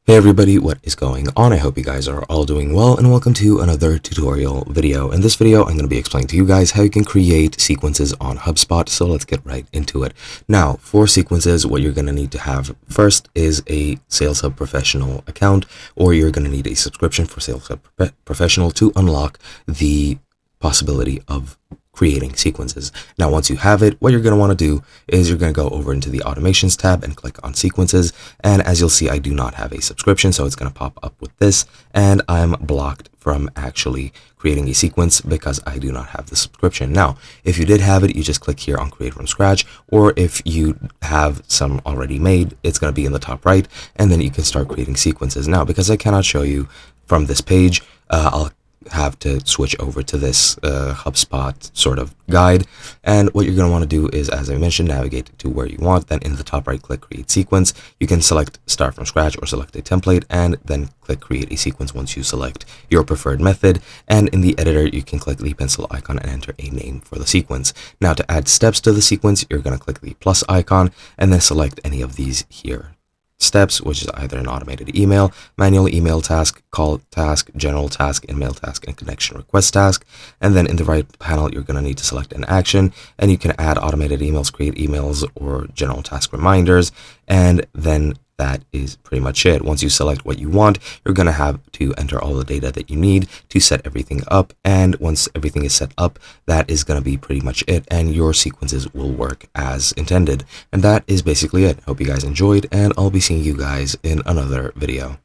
Hey everybody, what is going on? I hope you guys are all doing well, and welcome to another tutorial video. In this video, I'm going to be explaining to you guys how you can create sequences on HubSpot, so let's get right into it. Now, for sequences, what you're going to need to have first is a Sales Hub Professional account, or you're going to need a subscription for Sales Hub Professional to unlock the possibility of creating sequences. Now, once you have it, what you're going to want to do is you're going to go over into the automations tab and click on sequences. And as you'll see, I do not have a subscription, so it's going to pop up with this, and I'm blocked from actually creating a sequence because I do not have the subscription. Now, if you did have it, you just click here on create from scratch, or if you have some already made, it's going to be in the top right, and then you can start creating sequences. Now, because I cannot show you from this page, I'll have to switch over to this HubSpot sort of guide. And what you're going to want to do is, as I mentioned, navigate to where you want. Then in the top right, click create sequence. You can select start from scratch or select a template, and then click create a sequence once you select your preferred method. And in the editor, you can click the pencil icon and enter a name for the sequence. Now, to add steps to the sequence, you're going to click the plus icon and then select any of these here steps, which is either an automated email, manual email task, call task, general task, email task, and connection request task. And then in the right panel, you're going to need to select an action, and you can add automated emails, create emails, or general task reminders. And then that is pretty much it. Once you select what you want, you're going to have to enter all the data that you need to set everything up. And once everything is set up, that is going to be pretty much it. And your sequences will work as intended. And that is basically it. Hope you guys enjoyed, and I'll be seeing you guys in another video.